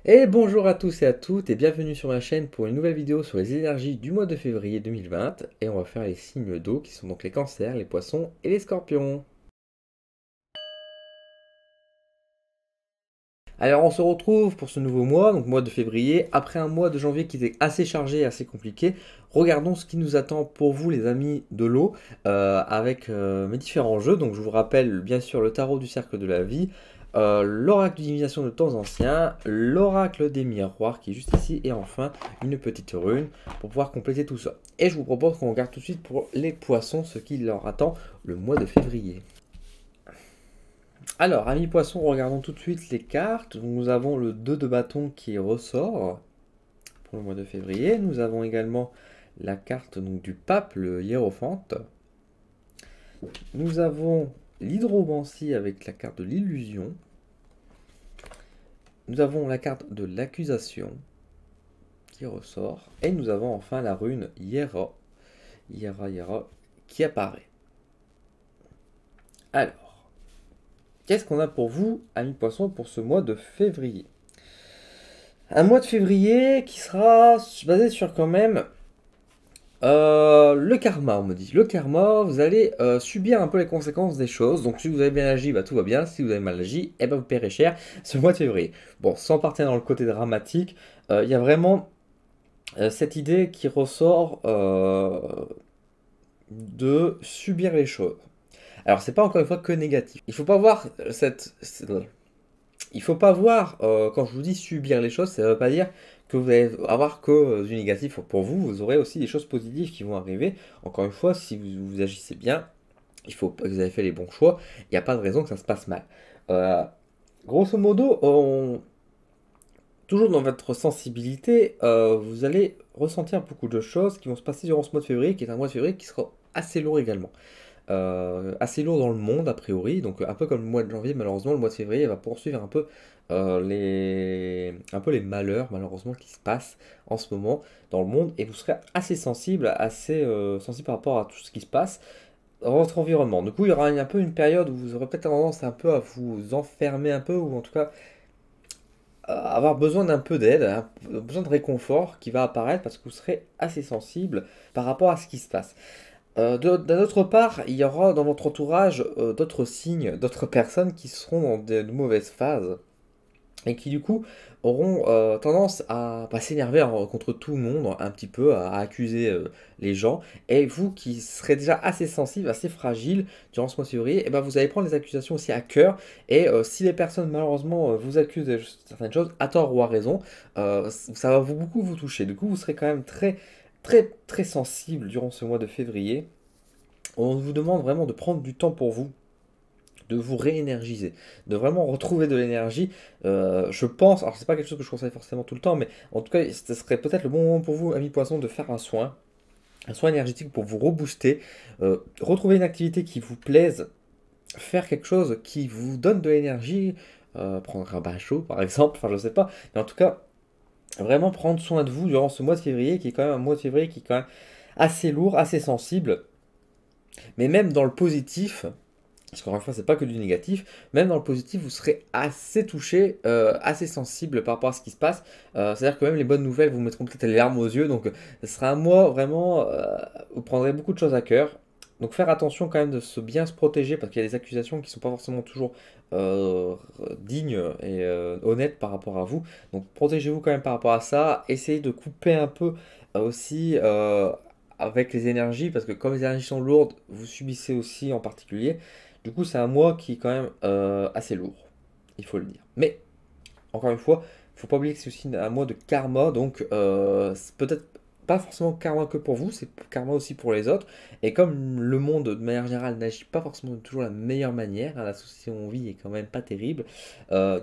Et bonjour à tous et à toutes et bienvenue sur ma chaîne pour une nouvelle vidéo sur les énergies du mois de février 2020 et on va faire les signes d'eau qui sont donc les cancers, les poissons et les scorpions. Alors on se retrouve pour ce nouveau mois, donc mois de février, après un mois de janvier qui était assez chargé et assez compliqué. Regardons ce qui nous attend pour vous les amis de l'eau avec mes différents jeux. Donc je vous rappelle bien sûr le tarot du cercle de la vie, l'oracle de divination de temps anciens, l'oracle des miroirs qui est juste ici et enfin une petite rune pour pouvoir compléter tout ça. Et je vous propose qu'on regarde tout de suite pour les poissons ce qui leur attend le mois de février. Alors, amis poissons, regardons tout de suite les cartes. Donc, nous avons le 2 de bâton qui ressort pour le mois de février. Nous avons également la carte donc, du pape, le hiérophante. Nous avons l'hydromancie avec la carte de l'illusion. Nous avons la carte de l'accusation qui ressort. Et nous avons enfin la rune Hiera, Hiera, qui apparaît. Alors, qu'est-ce qu'on a pour vous, amis poissons, pour ce mois de février? Un mois de février qui sera basé sur quand même le karma, on me dit. Le karma, vous allez subir un peu les conséquences des choses. Donc si vous avez bien agi, bah, tout va bien. Si vous avez mal agi, eh ben, vous paierez cher ce mois de février. Bon, sans partir dans le côté dramatique, il y a vraiment cette idée qui ressort de subir les choses. Alors c'est pas encore une fois que négatif. Il faut pas voir il faut pas voir, quand je vous dis subir les choses, ça ne veut pas dire que vous allez avoir que du négatif pour vous, vous aurez aussi des choses positives qui vont arriver. Encore une fois, si vous agissez bien, il faut que vous avez fait les bons choix, il n'y a pas de raison que ça se passe mal. Euh, Grosso modo, toujours dans votre sensibilité, vous allez ressentir beaucoup de choses qui vont se passer durant ce mois de février, qui est un mois de février qui sera assez lourd également. Assez lourd dans le monde a priori, donc un peu comme le mois de janvier, malheureusement le mois de février va poursuivre un peu les malheurs malheureusement qui se passent en ce moment dans le monde et vous serez assez sensible, assez sensible par rapport à tout ce qui se passe dans votre environnement. Du coup il y aura un peu une période où vous aurez peut-être tendance un peu à vous enfermer un peu ou en tout cas à avoir besoin d'un peu d'aide, besoin de réconfort qui va apparaître parce que vous serez assez sensible par rapport à ce qui se passe. D'un autre part, il y aura dans votre entourage d'autres signes, d'autres personnes qui seront dans de mauvaises phases et qui du coup auront tendance à s'énerver contre tout le monde un petit peu, à accuser les gens. Et vous qui serez déjà assez sensible, assez fragile durant ce mois de février, et ben vous allez prendre les accusations aussi à cœur. Et si les personnes malheureusement vous accusent de certaines choses, à tort ou à raison, ça va beaucoup vous toucher. Du coup, vous serez quand même très sensible durant ce mois de février. On vous demande vraiment de prendre du temps pour vous, de vous réénergiser, de vraiment retrouver de l'énergie. Je pense, alors c'est pas quelque chose que je conseille forcément tout le temps, mais en tout cas, ce serait peut-être le bon moment pour vous, amis poissons, de faire un soin énergétique pour vous rebooster, retrouver une activité qui vous plaise, faire quelque chose qui vous donne de l'énergie, prendre un bain chaud par exemple, enfin je sais pas, mais en tout cas, vraiment prendre soin de vous durant ce mois de février, qui est quand même un mois de février qui est quand même assez lourd, assez sensible, mais même dans le positif, parce qu'encore une fois, c'est pas que du négatif. Même dans le positif, vous serez assez touché, assez sensible par rapport à ce qui se passe. C'est-à-dire que même les bonnes nouvelles vous mettront peut-être les larmes aux yeux. Donc, ce sera un mois vraiment. Vous prendrez beaucoup de choses à cœur. Donc, faire attention quand même de se bien se protéger parce qu'il y a des accusations qui ne sont pas forcément toujours dignes et honnêtes par rapport à vous. Donc, protégez-vous quand même par rapport à ça. Essayez de couper un peu aussi. Avec les énergies, parce que comme les énergies sont lourdes, vous subissez aussi en particulier. Du coup, c'est un mois qui est quand même assez lourd, il faut le dire. Mais, encore une fois, il ne faut pas oublier que c'est aussi un mois de karma, donc c'est peut-être pas forcément karma que pour vous, c'est karma aussi pour les autres. Et comme le monde, de manière générale, n'agit pas forcément de toujours la meilleure manière, hein, la société où on vit est quand même pas terrible,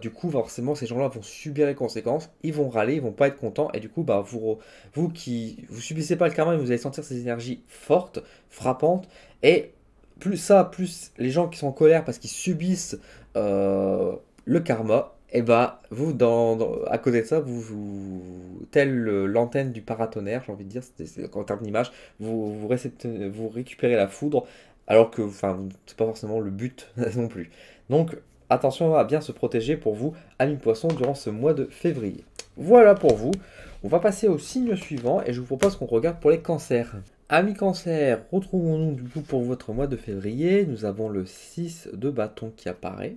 du coup, forcément, ces gens-là vont subir les conséquences, ils vont râler, ils vont pas être contents, et du coup, bah, vous qui vous subissez pas le karma, vous allez sentir ces énergies fortes, frappantes, et plus ça, plus les gens qui sont en colère parce qu'ils subissent le karma, et bah vous, à côté de ça, tel l'antenne du paratonnerre, j'ai envie de dire, c'est en termes d'image, vous récupérez la foudre, alors que, enfin, c'est pas forcément le but non plus. Donc, attention à bien se protéger pour vous, amis poissons, durant ce mois de février. Voilà pour vous. On va passer au signe suivant et je vous propose qu'on regarde pour les cancers. Amis cancer, retrouvons-nous du coup pour votre mois de février. Nous avons le 6 de bâton qui apparaît.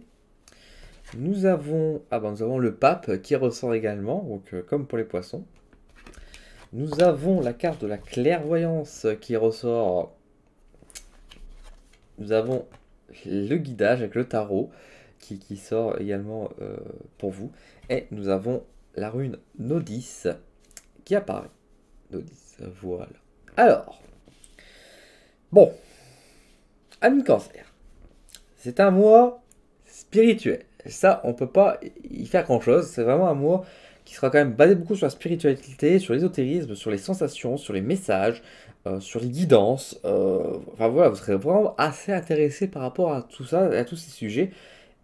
Nous avons le pape qui ressort également, donc comme pour les poissons. Nous avons la carte de la clairvoyance qui ressort. Nous avons le guidage avec le tarot qui sort également pour vous. Et nous avons la rune Nodis qui apparaît. Nodis, voilà. Alors, bon, amis cancer, c'est un mois spirituel. Ça, on peut pas y faire grand-chose. C'est vraiment un mois qui sera quand même basé beaucoup sur la spiritualité, sur l'ésotérisme, sur les sensations, sur les messages, sur les guidances. Enfin voilà, vous serez vraiment assez intéressé par rapport à tout ça, à tous ces sujets.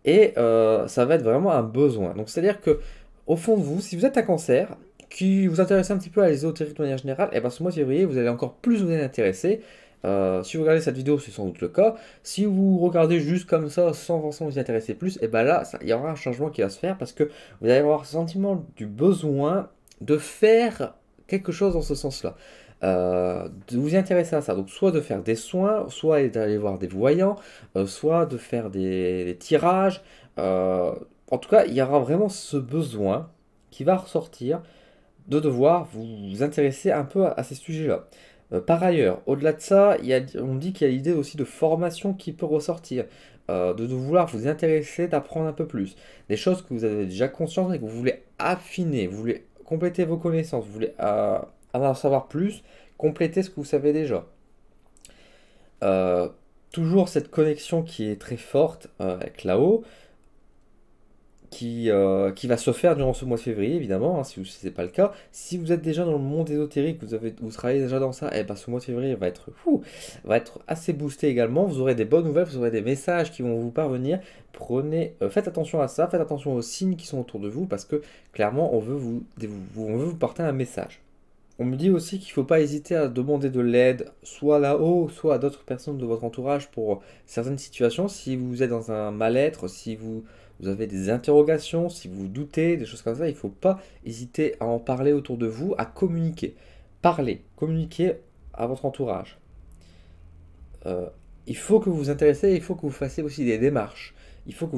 Et ça va être vraiment un besoin. Donc c'est-à-dire que au fond de vous, si vous êtes un cancer, qui vous intéresse un petit peu à l'ésotérisme de manière générale, et ben ce mois de février, vous allez encore plus vous en intéresser. Si vous regardez cette vidéo, c'est sans doute le cas. Si vous regardez juste comme ça, sans forcément vous y intéresser plus, et ben là, il y aura un changement qui va se faire parce que vous allez avoir le sentiment du besoin de faire quelque chose dans ce sens-là. De vous y intéresser à ça. Donc, soit de faire des soins, soit d'aller voir des voyants, soit de faire des tirages. En tout cas, il y aura vraiment ce besoin qui va ressortir de devoir vous intéresser un peu à ces sujets-là. Par ailleurs, au-delà de ça, on dit qu'il y a l'idée aussi de formation qui peut ressortir, de vouloir vous intéresser, d'apprendre un peu plus. Des choses que vous avez déjà conscience et que vous voulez affiner, vous voulez compléter vos connaissances, vous voulez en savoir plus, compléter ce que vous savez déjà. Euh, Toujours cette connexion qui est très forte avec là-haut, qui va se faire durant ce mois de février, évidemment, hein, si ce n'est pas le cas. Si vous êtes déjà dans le monde ésotérique, vous travaillez déjà dans ça, et ben ce mois de février va être assez boosté également. Vous aurez des bonnes nouvelles, vous aurez des messages qui vont vous parvenir. Faites attention à ça, faites attention aux signes qui sont autour de vous, parce que clairement, on veut vous porter un message. On me dit aussi qu'il ne faut pas hésiter à demander de l'aide, soit là-haut, soit à d'autres personnes de votre entourage pour certaines situations. Si vous êtes dans un mal-être, si vous avez des interrogations, si vous doutez, des choses comme ça, il ne faut pas hésiter à en parler autour de vous, à communiquer. Parlez, communiquez à votre entourage. Euh, il faut que vous vous intéressez, il faut que vous fassiez aussi des démarches. Il faut que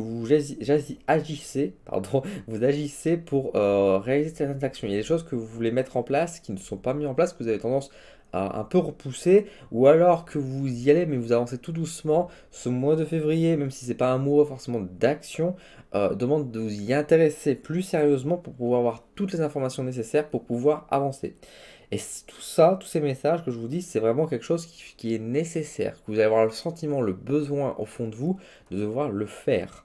agissez, pardon, vous agissez pour réaliser certaines actions. Il y a des choses que vous voulez mettre en place qui ne sont pas mises en place, que vous avez tendance à un peu repousser, ou alors que vous y allez mais vous avancez tout doucement. Ce mois de février, même si c'est pas un mois forcément d'action, demande de vous y intéresser plus sérieusement pour pouvoir avoir toutes les informations nécessaires pour pouvoir avancer. Et tout ça, tous ces messages que je vous dis, c'est vraiment quelque chose qui est nécessaire, que vous allez avoir le sentiment, le besoin au fond de vous de devoir le faire.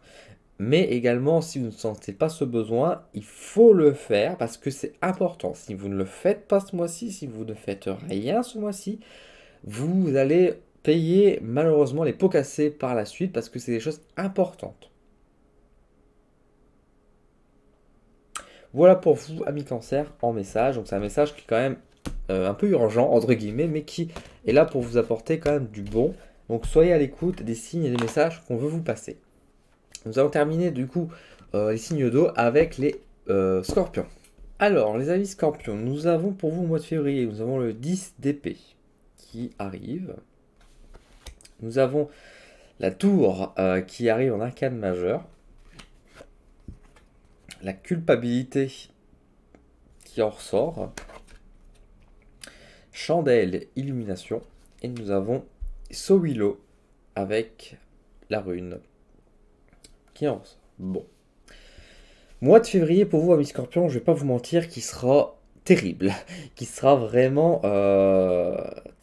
Mais également, si vous ne sentez pas ce besoin, il faut le faire parce que c'est important. Si vous ne le faites pas ce mois-ci, si vous ne faites rien ce mois-ci, vous allez payer malheureusement les pots cassés par la suite parce que c'est des choses importantes. Voilà pour vous, amis cancer, en message. Donc c'est un message qui est quand même un peu urgent, entre guillemets, mais qui est là pour vous apporter quand même du bon. Donc soyez à l'écoute des signes et des messages qu'on veut vous passer. Nous allons terminer du coup les signes d'eau avec les scorpions. Alors, les amis scorpions, nous avons pour vous au mois de février, nous avons le 10 d'épée qui arrive. Nous avons la tour qui arrive en arcane majeur. La culpabilité qui en ressort. Chandelle, illumination. Et nous avons Sowilo avec la rune qui en ressort. Bon. Mois de février pour vous, amis scorpions, je vais pas vous mentir, qui sera terrible. Qui sera vraiment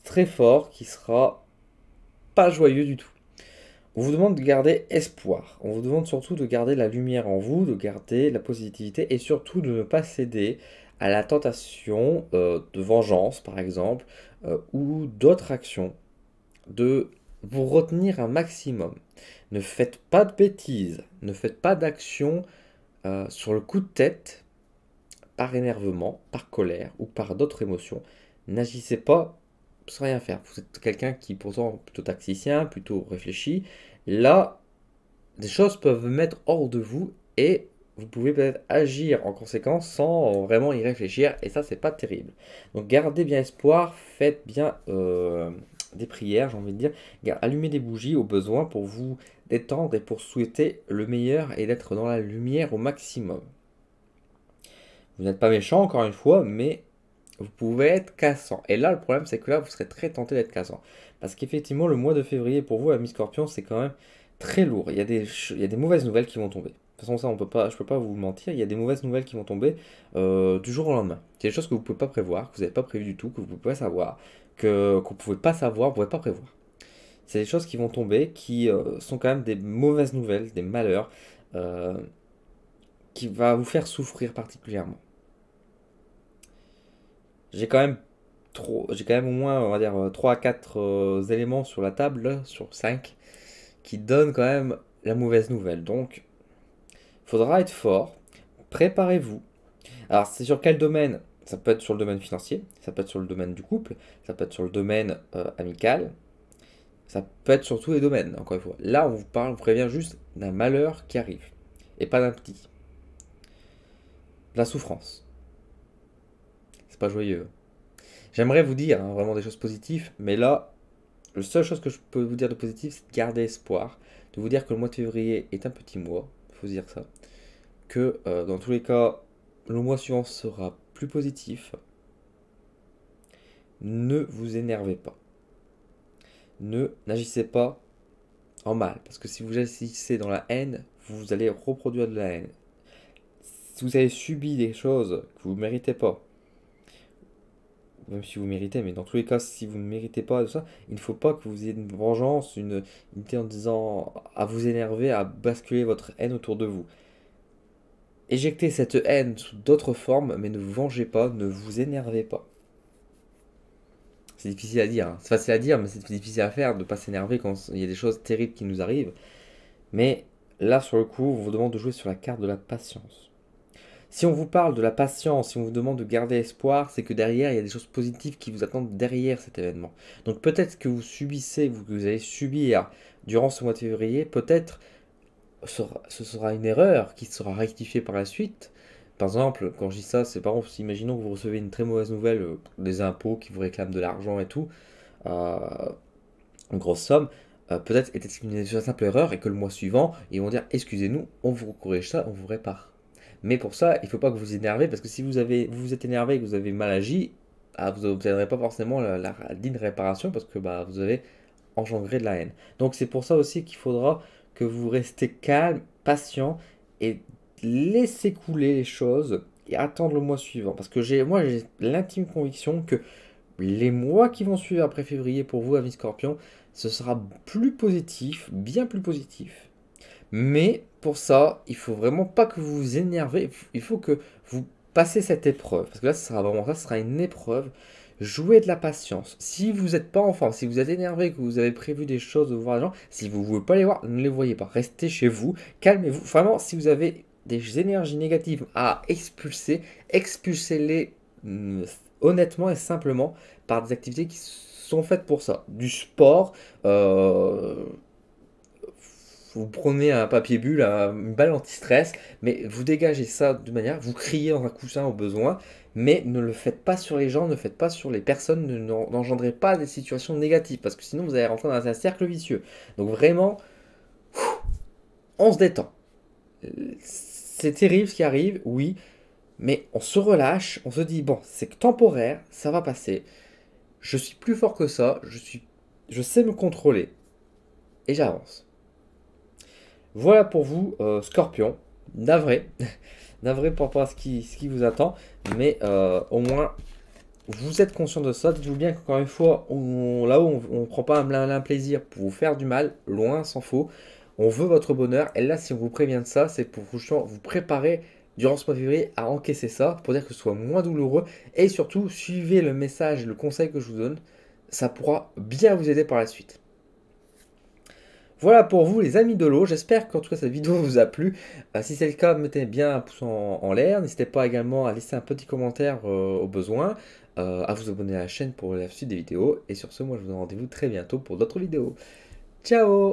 très fort, qui sera pas joyeux du tout. On vous demande de garder espoir. On vous demande surtout de garder la lumière en vous, de garder la positivité et surtout de ne pas céder à la tentation de vengeance, par exemple, ou d'autres actions, de vous retenir un maximum. Ne faites pas de bêtises, ne faites pas d'actions sur le coup de tête, par énervement, par colère ou par d'autres émotions. N'agissez pas sans rien faire. Vous êtes quelqu'un qui pourtant plutôt tacticien, plutôt réfléchi. Là, des choses peuvent vous mettre hors de vous et vous pouvez peut-être agir en conséquence sans vraiment y réfléchir et ça c'est pas terrible. Donc gardez bien espoir, faites bien des prières, j'ai envie de dire, allumez des bougies au besoin pour vous détendre et pour souhaiter le meilleur et d'être dans la lumière au maximum. Vous n'êtes pas méchant encore une fois, mais vous pouvez être cassant. Et là, le problème, c'est que là, vous serez très tenté d'être cassant. Parce qu'effectivement, le mois de février, pour vous, à mi-scorpion, c'est quand même très lourd. Il y a des mauvaises nouvelles qui vont tomber. De toute façon, ça, je peux pas vous mentir. Il y a des mauvaises nouvelles qui vont tomber du jour au lendemain. Il y a des choses que vous pouvez pas prévoir, que vous n'avez pas prévu du tout, que vous pouvez pas savoir, qu'on pouvez pas savoir, vous pouvez pas prévoir. C'est des choses qui vont tomber, qui sont quand même des mauvaises nouvelles, des malheurs, euh, qui va vous faire souffrir particulièrement. J'ai quand même au moins, on va dire, 3 à 4 éléments sur la table, là, sur 5 qui donnent quand même la mauvaise nouvelle. Donc, il faudra être fort. Préparez-vous. Alors, c'est sur quel domaine? Ça peut être sur le domaine financier, ça peut être sur le domaine du couple, ça peut être sur le domaine amical, ça peut être sur tous les domaines, encore une fois. Là, on vous prévient juste d'un malheur qui arrive, et pas d'un petit. De la souffrance. C'est pas joyeux. J'aimerais vous dire hein, vraiment des choses positives, mais là, la seule chose que je peux vous dire de positif, c'est de garder espoir, de vous dire que le mois de février est un petit mois, il faut se dire ça, que dans tous les cas, le mois suivant sera plus positif. Ne vous énervez pas. N'agissez pas en mal, parce que si vous agissez dans la haine, vous allez reproduire de la haine. Si vous avez subi des choses que vous ne méritez pas, même si vous méritez, mais dans tous les cas, si vous ne méritez pas de ça, il ne faut pas que vous ayez une vengeance, une idée en disant à vous énerver, à basculer votre haine autour de vous. Éjectez cette haine sous d'autres formes, mais ne vous vengez pas, ne vous énervez pas. C'est difficile à dire, hein. C'est facile à dire, mais c'est difficile à faire de ne pas s'énerver quand il y a des choses terribles qui nous arrivent. Mais là, sur le coup, on vous demande de jouer sur la carte de la patience. Si on vous parle de la patience, si on vous demande de garder espoir, c'est que derrière, il y a des choses positives qui vous attendent derrière cet événement. Donc peut-être que vous subissez, que vous allez subir durant ce mois de février, peut-être ce sera une erreur qui sera rectifiée par la suite. Par exemple, quand je dis ça, c'est par exemple, imaginons que vous recevez une très mauvaise nouvelle des impôts qui vous réclament de l'argent et tout, euh, une grosse somme. Peut-être était-ce une simple erreur et que le mois suivant, ils vont dire excusez-nous, on vous corrige ça, on vous répare. Mais pour ça, il ne faut pas que vous vous énervez parce que si vous vous êtes énervé et que vous avez mal agi, vous n'obtiendrez pas forcément la digne réparation parce que vous avez engendré de la haine. Donc c'est pour ça aussi qu'il faudra que vous restez calme, patient et laissez couler les choses et attendre le mois suivant. Parce que moi j'ai l'intime conviction que les mois qui vont suivre après février pour vous, amis Scorpion, ce sera plus positif, bien plus positif. Mais pour ça, il faut vraiment pas que vous vous énervez. Il faut que vous passez cette épreuve. Parce que là, ce sera vraiment ça, ce sera une épreuve. Jouez de la patience. Si vous n'êtes pas en forme, si vous êtes énervé, que vous avez prévu des choses de voir les gens, si vous ne voulez pas les voir, ne les voyez pas. Restez chez vous, calmez-vous. Vraiment, si vous avez des énergies négatives à expulser, expulsez-les honnêtement et simplement par des activités qui sont faites pour ça. Du sport, vous prenez un papier bulle, une balle anti-stress, mais vous dégagez ça de manière, vous criez dans un coussin au besoin, mais ne le faites pas sur les gens, ne le faites pas sur les personnes, n'engendrez pas des situations négatives, parce que sinon vous allez rentrer dans un cercle vicieux. Donc vraiment, on se détend. C'est terrible ce qui arrive, oui, mais on se relâche, on se dit, bon, c'est temporaire, ça va passer, je suis plus fort que ça, je sais me contrôler, et j'avance. Voilà pour vous, Scorpion. Navré. Navré par rapport à ce qui vous attend. Mais au moins, vous êtes conscient de ça. Dites-vous bien qu'encore une fois, là-haut, on ne prend pas un plaisir pour vous faire du mal. Loin, s'en faut. On veut votre bonheur. Et là, si on vous prévient de ça, c'est pour vous préparer durant ce mois de février à encaisser ça. Pour dire que ce soit moins douloureux. Et surtout, suivez le message et le conseil que je vous donne. Ça pourra bien vous aider par la suite. Voilà pour vous les amis de l'eau, j'espère qu'en tout cas cette vidéo vous a plu. Si c'est le cas, mettez bien un pouce en l'air, n'hésitez pas également à laisser un petit commentaire au besoin, à vous abonner à la chaîne pour la suite des vidéos. Et sur ce, moi je vous donne rendez-vous très bientôt pour d'autres vidéos. Ciao!